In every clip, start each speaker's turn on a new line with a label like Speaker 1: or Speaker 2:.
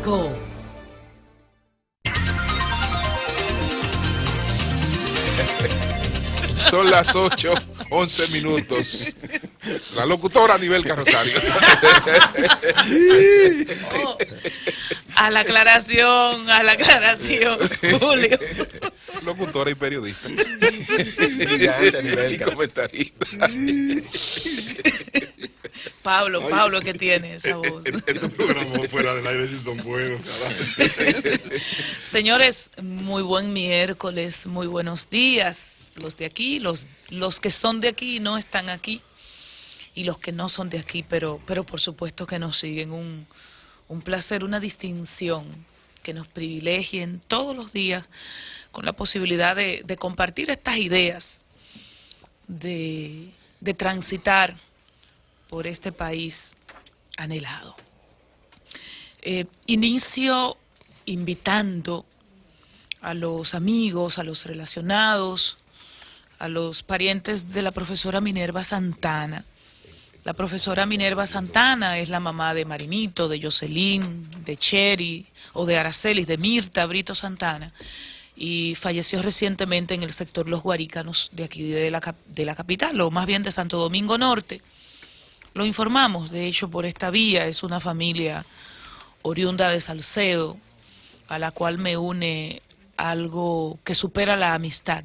Speaker 1: 5.
Speaker 2: Son las 8:11. La locutora Anibel Carrosario.
Speaker 3: Oh, a la aclaración, Julio.
Speaker 2: Locutora y periodista.
Speaker 4: Y
Speaker 2: comentarista.
Speaker 3: Pablo, ¿qué tiene esa voz?
Speaker 5: Estos programas fuera del aire sí son buenos, carajo.
Speaker 3: Señores, muy buen miércoles, muy buenos días. Los de aquí, los que son de aquí y no están aquí, y los que no son de aquí, pero por supuesto que nos siguen. Un placer, una distinción que nos privilegien todos los días con la posibilidad de compartir estas ideas, de transitar por este país anhelado. Inicio invitando a los amigos, a los relacionados, a los parientes de la profesora Minerva Santana. La profesora Minerva Santana es la mamá de Marinito, de Jocelyn, de Cheri, o de Aracelis, de Mirta Brito Santana, y falleció recientemente en el sector Los Guarícanos, de aquí de la capital, o más bien de Santo Domingo Norte. Lo informamos, de hecho, por esta vía. Es una familia oriunda de Salcedo, a la cual me une algo que supera la amistad.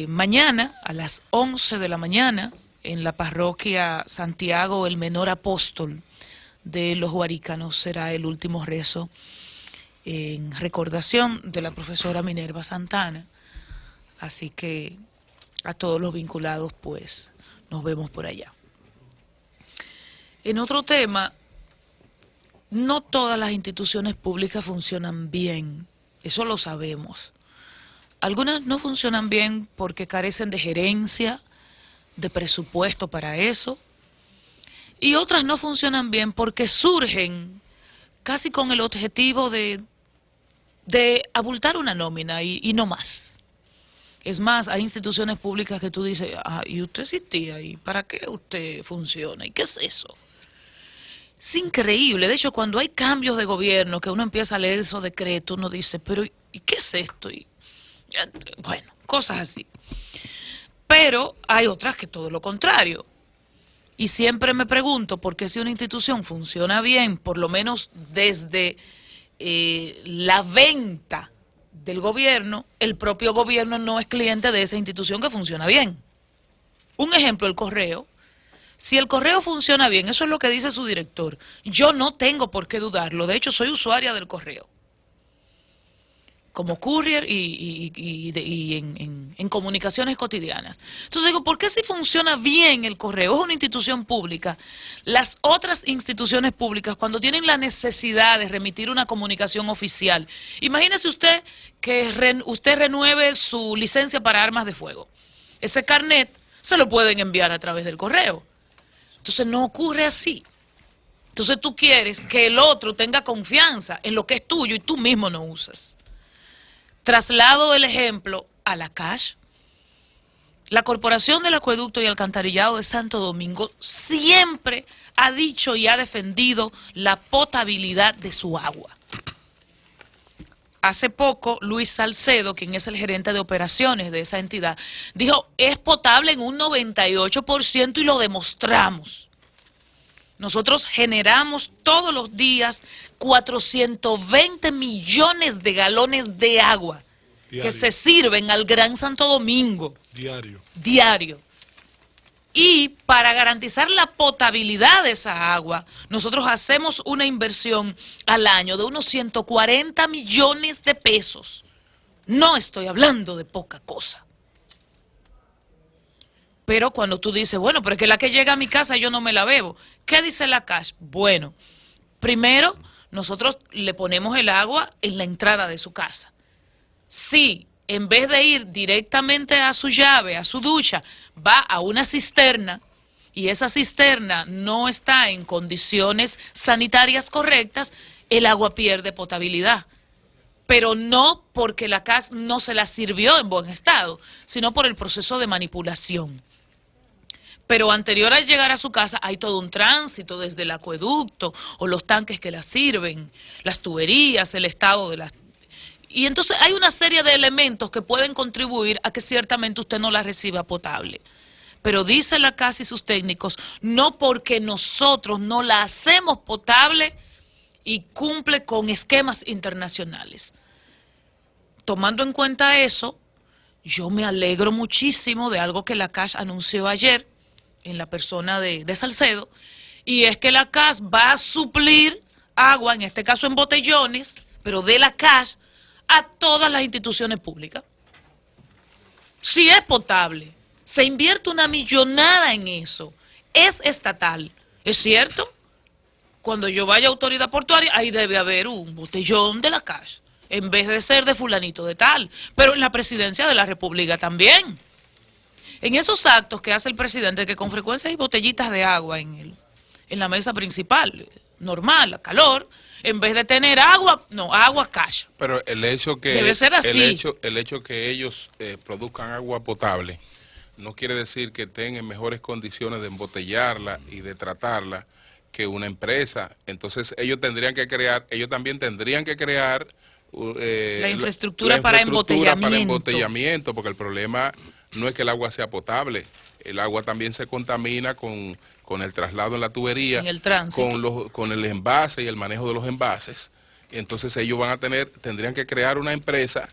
Speaker 3: Mañana, a las 11 de la mañana, en la parroquia Santiago el Menor Apóstol de Los Guarícanos, será el último rezo en recordación de la profesora Minerva Santana. Así que a todos los vinculados, pues, nos vemos por allá. En otro tema, no todas las instituciones públicas funcionan bien, eso lo sabemos. Algunas no funcionan bien porque carecen de gerencia, de presupuesto para eso, y otras no funcionan bien porque surgen casi con el objetivo de abultar una nómina y no más. Es más, hay instituciones públicas que tú dices, ¿y usted existía? ¿Y para qué usted funciona? ¿Y qué es eso? Es increíble. De hecho, cuando hay cambios de gobierno, que uno empieza a leer esos decretos, uno dice, pero ¿y qué es esto? Bueno, cosas así. Pero hay otras que todo lo contrario. Y siempre me pregunto por qué si una institución funciona bien, por lo menos desde la venta del gobierno, el propio gobierno no es cliente de esa institución que funciona bien. Un ejemplo, el correo. Si el correo funciona bien, eso es lo que dice su director, yo no tengo por qué dudarlo. De hecho, soy usuaria del correo, como courier y en comunicaciones cotidianas. Entonces digo, ¿por qué si funciona bien el correo? Es una institución pública. Las otras instituciones públicas, cuando tienen la necesidad de remitir una comunicación oficial, imagínese usted que usted renueve su licencia para armas de fuego. Ese carnet se lo pueden enviar a través del correo. Entonces no ocurre así. Entonces tú quieres que el otro tenga confianza en lo que es tuyo y tú mismo no usas. Traslado el ejemplo a la CASH. La Corporación del Acueducto y Alcantarillado de Santo Domingo siempre ha dicho y ha defendido la potabilidad de su agua. Hace poco, Luis Salcedo, quien es el gerente de operaciones de esa entidad, dijo, es potable en un 98% y lo demostramos. Nosotros generamos todos los días 420 millones de galones de agua que se sirven al Gran Santo Domingo. Diario. Y para garantizar la potabilidad de esa agua, nosotros hacemos una inversión al año de unos 140 millones de pesos. No estoy hablando de poca cosa. Pero cuando tú dices, bueno, pero es que la que llega a mi casa yo no me la bebo. ¿Qué dice la CASH? Bueno, primero nosotros le ponemos el agua en la entrada de su casa. Si en vez de ir directamente a su llave, a su ducha, va a una cisterna y esa cisterna no está en condiciones sanitarias correctas, el agua pierde potabilidad. Pero no porque la CAS no se la sirvió en buen estado, sino por el proceso de manipulación. Pero anterior a llegar a su casa hay todo un tránsito desde el acueducto o los tanques que la sirven, las tuberías, el estado de las... Y entonces hay una serie de elementos que pueden contribuir a que ciertamente usted no la reciba potable. Pero dice la CAS y sus técnicos, no porque nosotros no la hacemos potable y cumple con esquemas internacionales. Tomando en cuenta eso, yo me alegro muchísimo de algo que la CAS anunció ayer en la persona de Salcedo, y es que la CAS va a suplir agua, en este caso en botellones, pero de la CAS, a todas las instituciones públicas. Si es potable, se invierte una millonada en eso, es estatal, ¿es cierto? Cuando yo vaya a autoridad portuaria, ahí debe haber un botellón de la CAS, en vez de ser de fulanito de tal, pero en la presidencia de la República también. En esos actos que hace el presidente, que con frecuencia hay botellitas de agua en la mesa principal, normal, a calor, en vez de tener agua, no, agua cash.
Speaker 2: Pero el hecho que
Speaker 3: debe ser así.
Speaker 2: El hecho que ellos produzcan agua potable no quiere decir que estén en mejores condiciones de embotellarla y de tratarla que una empresa. Entonces ellos también tendrían que crear
Speaker 3: la infraestructura para embotellamiento,
Speaker 2: porque el problema no es que el agua sea potable, el agua también se contamina con el traslado en la tubería,
Speaker 3: en el tránsito,
Speaker 2: con el envase y el manejo de los envases. Entonces ellos tendrían que crear una empresa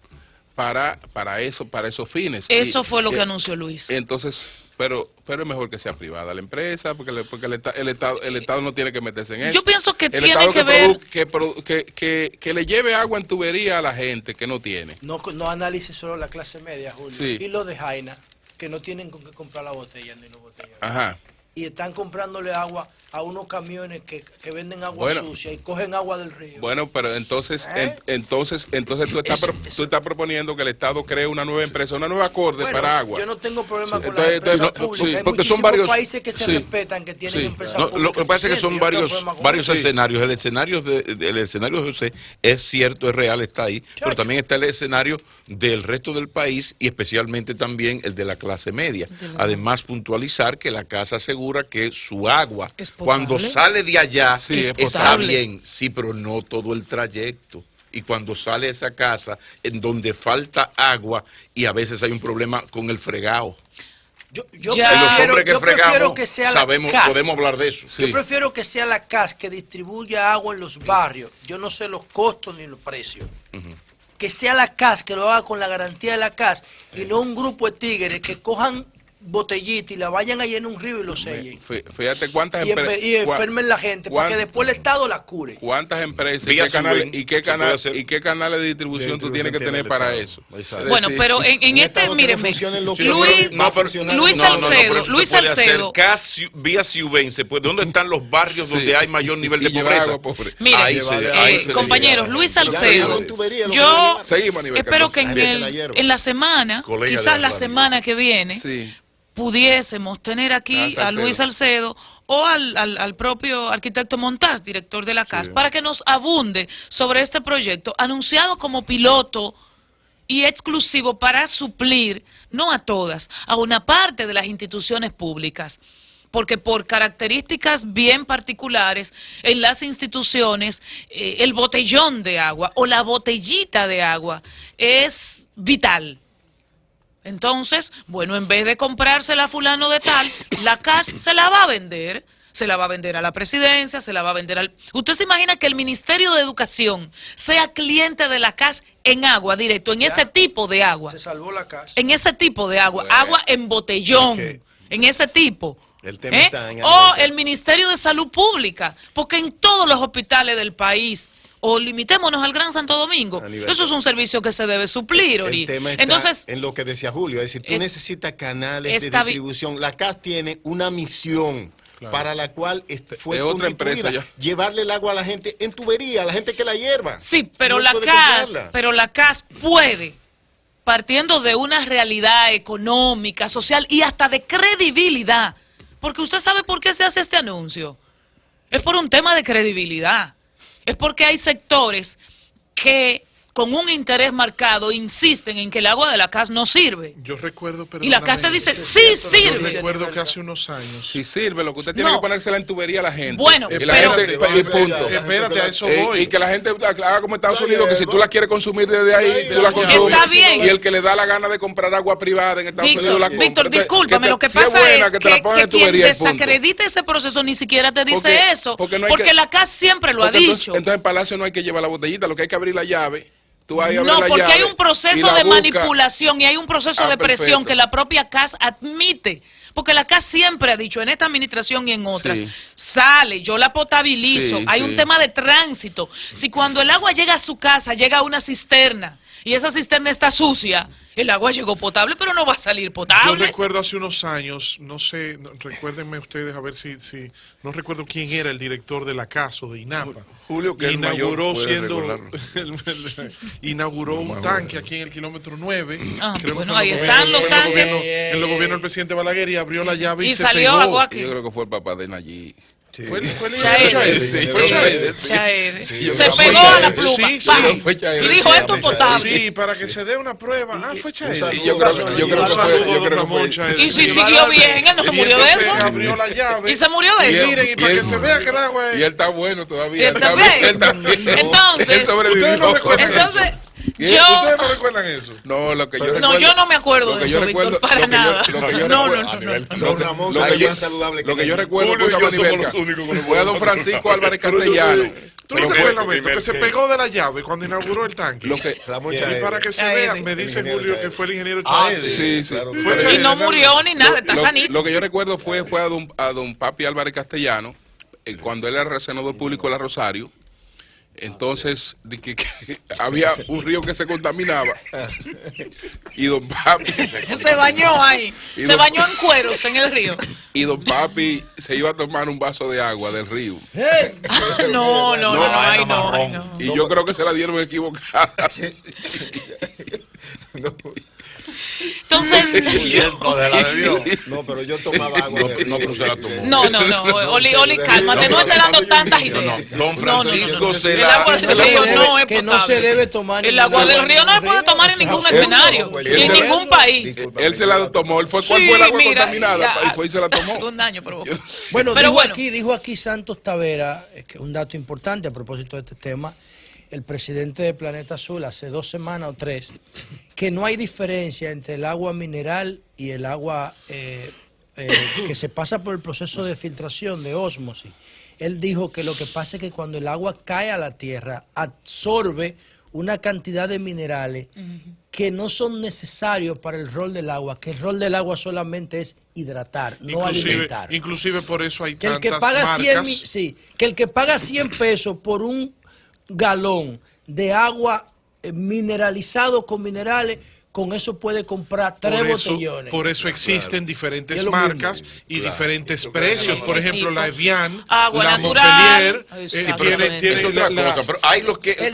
Speaker 2: para esos fines.
Speaker 3: Eso fue lo que anunció Luis.
Speaker 2: Entonces, pero es mejor que sea privada la empresa, porque el Estado no tiene que meterse en eso.
Speaker 3: Yo pienso que
Speaker 2: el
Speaker 3: tiene
Speaker 2: Estado
Speaker 3: que ver...
Speaker 2: que le lleve agua en tubería a la gente que no tiene.
Speaker 1: No analice solo la clase media, Julio.
Speaker 2: Sí.
Speaker 1: Y los de Jaina, que no tienen con qué comprar la botella ni los botellas.
Speaker 2: Ajá.
Speaker 1: Y están comprándole agua a unos camiones que venden agua sucia y cogen agua del río.
Speaker 2: Bueno, pero entonces tú estás proponiendo que el Estado cree una nueva empresa, una nueva acorde para agua.
Speaker 1: Yo no tengo problema con
Speaker 2: Entonces,
Speaker 1: las empresas
Speaker 2: no,
Speaker 1: públicas.
Speaker 2: sí,
Speaker 1: Hay
Speaker 5: porque son
Speaker 1: muchísimos
Speaker 5: varios
Speaker 1: países que se respetan, que tienen empresas
Speaker 5: No,
Speaker 1: públicas.
Speaker 5: lo que pasa es que son varios
Speaker 2: Sí.
Speaker 5: escenarios. El escenario de José es cierto, es real, está ahí, pero también está el escenario del resto del país y especialmente también el de la clase media. Además, puntualizar que la casa asegura que su agua, cuando sale de allá, está
Speaker 3: potable.
Speaker 5: bien, sí, pero no todo el trayecto. Y cuando sale esa casa, en donde falta agua, y a veces hay un problema con el fregado.
Speaker 1: Yo
Speaker 5: prefiero
Speaker 1: que sea
Speaker 5: sabemos,
Speaker 1: la CAS.
Speaker 5: podemos hablar de eso.
Speaker 1: Yo prefiero que sea la CAS que distribuya agua en los barrios. Yo no sé los costos ni los precios. Que sea la CAS, que lo haga con la garantía de la CAS, y no un grupo de tigres que cojan botellita y la vayan allá en un río y lo sellen.
Speaker 2: Fíjate cuántas
Speaker 1: Y enfermen la gente, para que después el Estado la cure.
Speaker 2: ¿Cuántas empresas
Speaker 5: Vía
Speaker 2: y qué canales de distribución tú tienes que tener para eso?
Speaker 3: Bueno, pero en este, mírenme, Luis Salcedo.
Speaker 5: Vía Ciuben, ¿dónde están los barrios donde hay mayor nivel de pobreza?
Speaker 3: Miren, compañeros, Luis Salcedo, yo espero que en la semana, quizás la semana que viene, pudiésemos tener aquí a Luis Salcedo o al propio arquitecto Montaz, director de la CAS, para que nos abunde sobre este proyecto anunciado como piloto y exclusivo para suplir, no a todas, a una parte de las instituciones públicas. Porque por características bien particulares en las instituciones, el botellón de agua o la botellita de agua es vital. Entonces, bueno, en vez de comprársela a fulano de tal, la CAS se la va a vender. Se la va a vender a la presidencia, se la va a vender al... ¿Usted se imagina que el Ministerio de Educación sea cliente de la CAS en agua directo, en ese tipo de agua?
Speaker 1: Se salvó la CAS.
Speaker 3: En ese tipo de agua, agua en botellón, en ese tipo.
Speaker 4: El tema está en
Speaker 3: o el Ministerio de Salud Pública, porque en todos los hospitales del país, o limitémonos al Gran Santo Domingo, eso es un servicio que se debe suplir.
Speaker 4: El tema está entonces, en lo que decía Julio, es decir, tú necesitas canales de distribución. La CAS tiene una misión para la cual fue constituida, llevarle el agua a la gente en tubería, a la gente que la hierva.
Speaker 3: Sí, pero la CAS puede, partiendo de una realidad económica, social y hasta de credibilidad, porque usted sabe por qué se hace este anuncio. Es por un tema de credibilidad. Es porque hay sectores que con un interés marcado, insisten en que el agua de la CAS no sirve.
Speaker 6: Yo recuerdo,
Speaker 3: y la CAS te dice, sí sirve.
Speaker 6: Yo recuerdo que hace unos años.
Speaker 2: Si sirve, lo que usted tiene que ponérsela en tubería a la gente.
Speaker 3: Bueno,
Speaker 2: y la gente, y punto.
Speaker 6: Espérate, a eso voy.
Speaker 2: Y que la gente haga como Estados Unidos, que si tú la quieres consumir desde ahí, tú la consumes.
Speaker 3: Está bien.
Speaker 2: Y el que le da la gana de comprar agua privada en Estados Unidos la compra.
Speaker 3: Víctor, discúlpame, lo que pasa es que quien desacredite ese proceso ni siquiera te dice eso, porque la CAS siempre lo ha dicho.
Speaker 2: Entonces en Palacio no hay que llevar la botellita, lo que hay que abrir la llave.
Speaker 3: No, porque hay un proceso de manipulación y hay un proceso de presión que la propia CAS admite. Porque la CAS siempre ha dicho, en esta administración y en otras, sale, yo la potabilizo, hay un tema de tránsito. Si cuando el agua llega a su casa, llega a una cisterna, y esa cisterna está sucia, el agua llegó potable, pero no va a salir potable.
Speaker 6: Yo recuerdo hace unos años, no sé, recuérdenme ustedes, a ver si no recuerdo quién era el director de la CAS o de INAPA.
Speaker 5: Julio, que
Speaker 6: inauguró inauguró un tanque aquí en el kilómetro 9.
Speaker 3: Bueno, ahí están los tanques.
Speaker 6: En los gobiernos del presidente Balaguer, y abrió la llave y se
Speaker 3: salió
Speaker 6: pegó.
Speaker 3: agua aquí.
Speaker 5: Yo creo que fue el papá de Nayib.
Speaker 6: Sí.
Speaker 3: Chaere. Se pegó a la pluma y dijo esto es potable.
Speaker 6: Sí, para que se dé una prueba. Fue Chaere.
Speaker 5: Yo creo que fue.
Speaker 3: Y si siguió bien, él no se murió de eso.
Speaker 6: Abrió la llave.
Speaker 3: Y se murió de eso.
Speaker 6: Miren, y para que se vea que el agua es...
Speaker 5: Y él está bueno todavía.
Speaker 3: Él está bien. Entonces,
Speaker 6: ¿ustedes no recuerdan eso? ¿Ustedes no recuerdan eso?
Speaker 2: No, lo que yo
Speaker 3: recuerdo. No, yo no me acuerdo de eso, Víctor, para nada.
Speaker 2: Lo que yo recuerdo fue a don Francisco Álvarez Castellano.
Speaker 6: ¿Tú no te acuerdas, que se pegó de la llave cuando inauguró el tanque? Y para que se vea, me dice Julio que fue el ingeniero Chaere.
Speaker 2: Sí.
Speaker 3: Y no murió ni nada, está sanito.
Speaker 2: Lo que yo recuerdo fue a don Papi Álvarez Castellano, cuando él era senador público de la Rosario. Entonces, que había un río que se contaminaba y don Papi
Speaker 3: se bañó ahí, se bañó en cueros en el río.
Speaker 2: Y don Papi se iba a tomar un vaso de agua del río.
Speaker 3: No.
Speaker 2: Y yo creo que se la dieron equivocada.
Speaker 3: Entonces,
Speaker 4: no, pero yo tomaba agua.
Speaker 5: No, pero se la tomó.
Speaker 3: No, Oli, cálmate, no estés dando tantas ideas.
Speaker 5: Don Francisco se
Speaker 3: el agua del río no es
Speaker 1: que no se debe tomar.
Speaker 3: El agua del río no se puede tomar en ningún escenario, ni en ningún país.
Speaker 2: Él se la tomó, ¿cuál fue el agua contaminada? Y fue y se la tomó.
Speaker 3: Un daño provocó.
Speaker 1: Bueno, dijo aquí Santos Tavera, que un dato importante a propósito de este tema, el presidente de Planeta Azul hace 2 semanas o 3, que no hay diferencia entre el agua mineral y el agua que se pasa por el proceso de filtración, de ósmosis. Él dijo que lo que pasa es que cuando el agua cae a la tierra, absorbe una cantidad de minerales que no son necesarios para el rol del agua, que el rol del agua solamente es hidratar, no alimentar.
Speaker 6: Inclusive por eso hay
Speaker 1: que el
Speaker 6: tantas
Speaker 1: que paga
Speaker 6: marcas.
Speaker 1: que el que paga 100 pesos por un galón de agua mineralizado con minerales, con eso puede comprar 3 botellones.
Speaker 6: Por eso existen diferentes marcas y diferentes precios. Por ejemplo, la Evian, la Montpellier, tiene
Speaker 5: otra cosa. Pero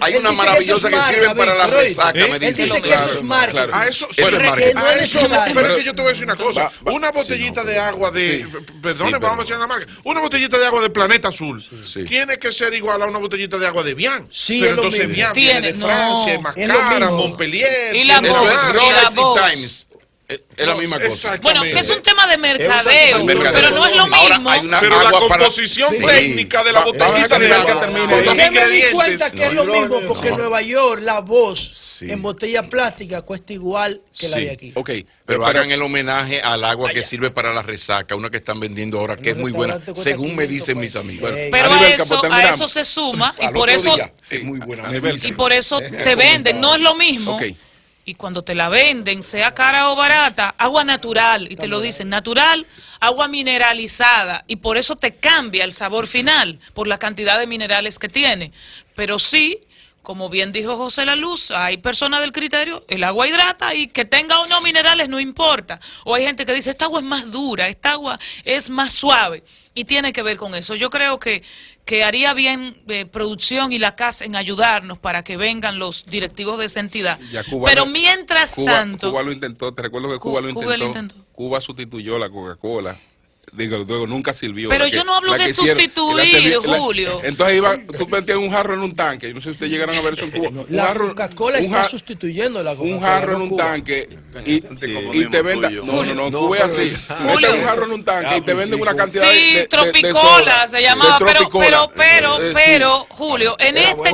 Speaker 5: hay una maravillosa que sirve para la resaca.
Speaker 1: Él dice que eso es marca.
Speaker 6: Pero es que yo te voy a decir una cosa. Una botellita de agua vamos a decir una marca. Una botellita de agua de Planeta Azul tiene que ser igual a una botellita de agua de Evian. Pero entonces Evian viene de Francia, es más cara, Montpellier.
Speaker 3: Y la
Speaker 5: Times. Es la misma cosa.
Speaker 3: Bueno, que es un tema de mercadeo, pero no es lo mismo.
Speaker 6: Pero la composición técnica de la botellita de agua
Speaker 1: ¿Qué me di cuenta que es lo mismo? Porque en Nueva York la voz en botella plástica cuesta igual que la de aquí.
Speaker 5: Pero hagan el homenaje al agua que sirve para la resaca, una que están vendiendo ahora, que es muy buena, según me dicen mis amigos.
Speaker 3: Pero a eso se suma y por eso
Speaker 5: es muy buena.
Speaker 3: Y por eso te venden, no es lo mismo. Y cuando te la venden, sea cara o barata, agua natural, y te lo dicen, natural, agua mineralizada, y por eso te cambia el sabor final, por la cantidad de minerales que tiene. Pero sí, como bien dijo José La Luz, hay personas del criterio, el agua hidrata y que tenga o no minerales no importa. O hay gente que dice, esta agua es más dura, esta agua es más suave, y tiene que ver con eso. Yo creo que haría bien producción y la CAS en ayudarnos para que vengan los directivos de esa entidad. Pero mientras tanto...
Speaker 2: Cuba lo intentó, te recuerdo que Cuba lo intentó. Cuba sustituyó la Coca-Cola nunca sirvió.
Speaker 3: Pero yo no hablo de sustituir, Julio.
Speaker 2: Entonces tú metías un jarro en un tanque, yo no sé si ustedes llegaron a ver eso en Cuba.
Speaker 1: La Coca-Cola está sustituyendo la Coca-Cola.
Speaker 2: Un jarro en un tanque y te venden, no, Cuba es así. Metes un jarro en un tanque y te venden una cantidad de
Speaker 3: Tropicola se llamaba, pero Julio, en este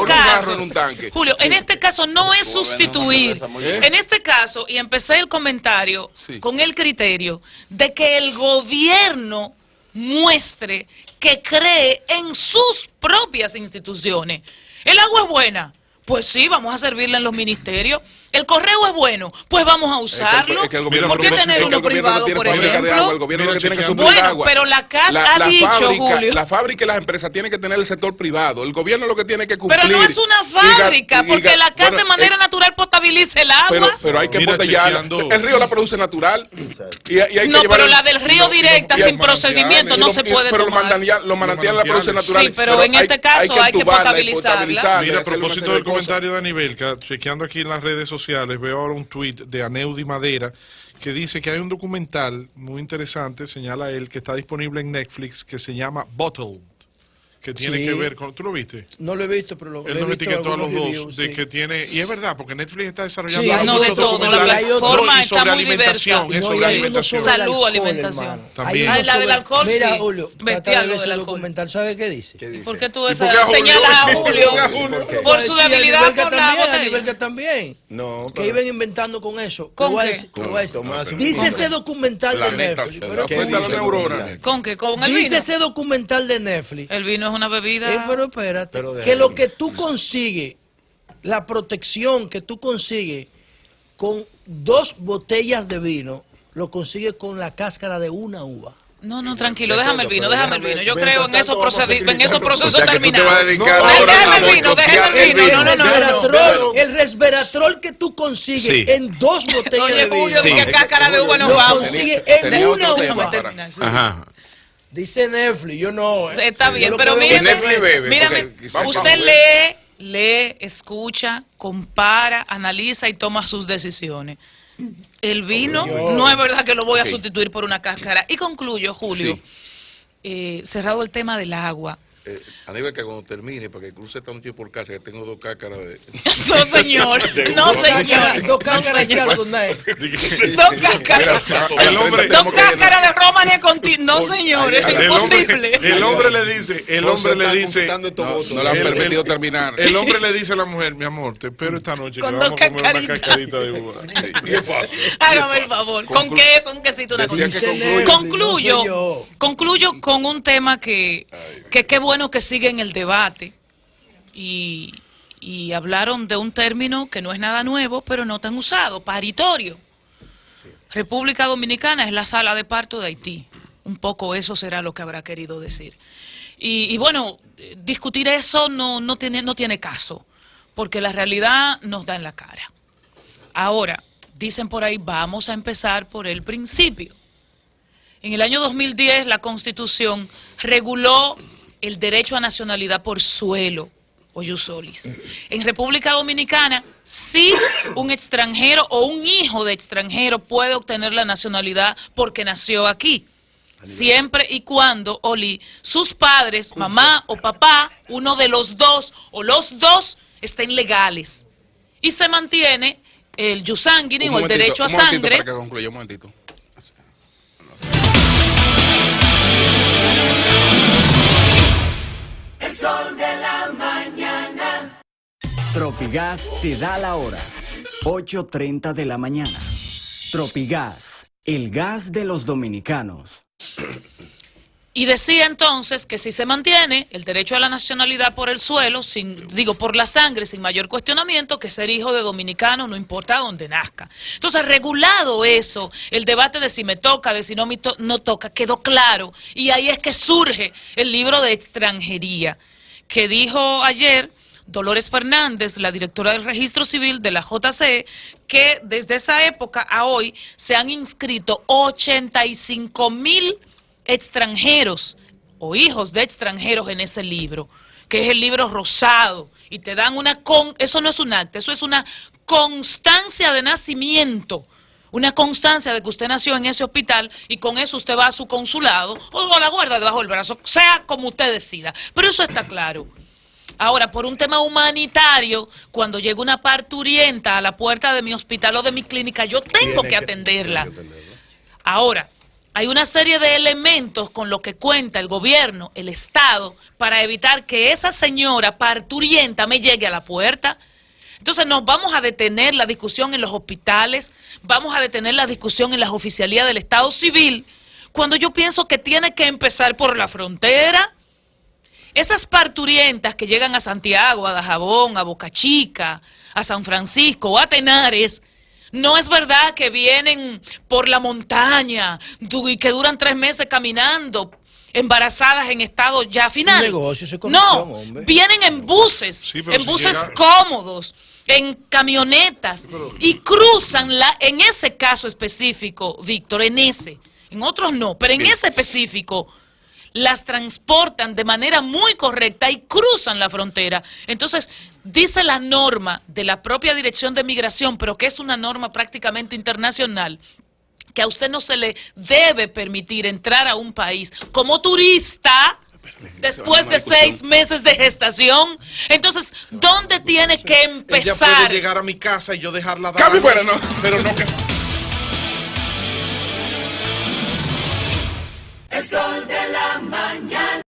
Speaker 3: caso no es sustituir. En este caso, y empecé el comentario con el criterio de que el gobierno muestre que cree en sus propias instituciones. El agua es buena, pues sí, vamos a servirla en los ministerios. El correo es bueno, pues vamos a usarlo. ¿Por qué tener uno privado, por ejemplo?
Speaker 2: El gobierno tiene que suplir agua.
Speaker 3: Pero la CAS ha dicho, Julio.
Speaker 2: La fábrica y las empresas tienen que tener el sector privado. El gobierno lo que tiene que cumplir.
Speaker 3: Pero no es una fábrica, porque la CAS de manera natural potabiliza el agua.
Speaker 2: Pero hay que embotellarla. El río la produce natural.
Speaker 3: No, pero la del río directa, sin procedimiento, no se puede tomar.
Speaker 2: Pero los manantiales la producen natural.
Speaker 3: Sí, pero en este caso hay que potabilizarla.
Speaker 6: Mira, a propósito del comentario de Aníbal, chequeando aquí en las redes sociales, veo ahora un tuit de Aneudi Madera que dice que hay un documental muy interesante, señala él, que está disponible en Netflix, que se llama Bottled, que tiene que ver con... ¿Tú lo viste?
Speaker 1: No lo he visto, pero lo he visto.
Speaker 6: Él nos etiquetó a los dos, de que tiene... Y es verdad, porque Netflix está desarrollando
Speaker 3: muchos documentales
Speaker 6: sobre alimentación.
Speaker 3: Salud, alimentación.
Speaker 6: También.
Speaker 3: La del alcohol,
Speaker 1: mira, Julio,
Speaker 3: bestial lo
Speaker 1: del
Speaker 3: del
Speaker 1: documental, ¿sabe qué dice?
Speaker 3: ¿Por qué tú señalas a Julio? Por su debilidad con la botella.
Speaker 1: También.
Speaker 4: No,
Speaker 1: que iban inventando con eso.
Speaker 3: ¿Con qué?
Speaker 1: Dice ese documental de Netflix.
Speaker 3: ¿Con qué? ¿Con el vino?
Speaker 1: Dice ese documental de Netflix.
Speaker 3: El vino es una bebida.
Speaker 1: Pero espérate, que lo que tú consigues, la protección que tú consigues con 2 botellas de vino, lo consigues con la cáscara de una uva.
Speaker 3: No, tranquilo, déjame el vino. Yo creo en esos procesos terminados.
Speaker 2: Déjame
Speaker 3: el vino.
Speaker 1: El resveratrol que tú consigues en 2 botellas de vino.
Speaker 3: ¿Qué cáscara de uva nos
Speaker 1: lo
Speaker 3: vamos?
Speaker 1: consigues en una uva.
Speaker 5: Ajá.
Speaker 1: Dice Netflix, yo no.
Speaker 3: Está bien, pero mírame, usted lee, escucha, compara, analiza y toma sus decisiones. El vino no es verdad que lo voy a sustituir por una cáscara. Y concluyo, Julio, cerrado el tema del agua.
Speaker 5: Aníbal, que cuando termine, para que cruce esta noche por casa, que tengo 2 cáscaras de...
Speaker 3: No, señor. No, señor.
Speaker 1: 2 cáscaras de Chardonnay.
Speaker 3: 2 cáscaras. 2 cáscaras de Romani continuo. No, señor, es imposible.
Speaker 6: El hombre le dice...
Speaker 2: No le han permitido terminar.
Speaker 6: El hombre le dice a la mujer, mi amor, te espero esta noche que vamos a comer una cascarita de uva.
Speaker 2: Y es fácil.
Speaker 3: Hágame el favor. ¿Con queso? Un quesito, una cosa. Concluyo con un tema que qué bueno que sigue en el debate y hablaron de un término que no es nada nuevo, pero no tan usado, paritorio. República Dominicana es la sala de parto de Haití. Un poco eso será lo que habrá querido decir. Y bueno, discutir eso no tiene caso, porque la realidad nos da en la cara. Ahora, dicen por ahí, vamos a empezar por el principio. En el año 2010 la Constitución reguló el derecho a nacionalidad por suelo o ius solis. En República Dominicana, sí, un extranjero o un hijo de extranjero puede obtener la nacionalidad porque nació aquí, siempre y cuando, Oli, sus padres, mamá o papá, uno de los dos o los dos, estén legales. Y se mantiene el ius sanguinis o el derecho a sangre.
Speaker 2: Para que concluya, un momentito.
Speaker 7: El sol de la mañana. Tropigas te da la hora. 8:30 de la mañana. Tropigas, el gas de los dominicanos.
Speaker 3: Y decía entonces que si se mantiene el derecho a la nacionalidad por el suelo, por la sangre, sin mayor cuestionamiento, que ser hijo de dominicano no importa dónde nazca. Entonces, regulado eso, el debate de si me toca, de si no toca, quedó claro. Y ahí es que surge el libro de extranjería, que dijo ayer Dolores Fernández, la directora del Registro Civil de la JC, que desde esa época a hoy se han inscrito 85,000 extranjeros o hijos de extranjeros en ese libro, que es el libro rosado, y te dan eso no es un acta, eso es una constancia de nacimiento, una constancia de que usted nació en ese hospital y con eso usted va a su consulado o la guarda debajo del brazo, sea como usted decida. Pero eso está claro. Ahora, por un tema humanitario, cuando llega una parturienta a la puerta de mi hospital o de mi clínica, yo tengo que atenderla. Ahora, hay una serie de elementos con los que cuenta el gobierno, el Estado, para evitar que esa señora parturienta me llegue a la puerta. Entonces nos vamos a detener la discusión en los hospitales, vamos a detener la discusión en las oficialías del Estado Civil, cuando yo pienso que tiene que empezar por la frontera. Esas parturientas que llegan a Santiago, a Dajabón, a Boca Chica, a San Francisco, a Tenares, no es verdad que vienen por la montaña y que duran 3 meses caminando, embarazadas en estado ya final. No, vienen en buses, sí, en buses cómodos, en camionetas, y cruzan en ese caso específico, Víctor, en otros no, pero en ese específico, las transportan de manera muy correcta y cruzan la frontera. Entonces, dice la norma de la propia Dirección de Migración, pero que es una norma prácticamente internacional, que a usted no se le debe permitir entrar a un país como turista después de 6 meses de gestación. Entonces, ¿dónde tiene que empezar?
Speaker 6: Ella puede llegar a mi casa y yo dejarla dar.
Speaker 2: Cambio fuera, no.
Speaker 6: Pero no que...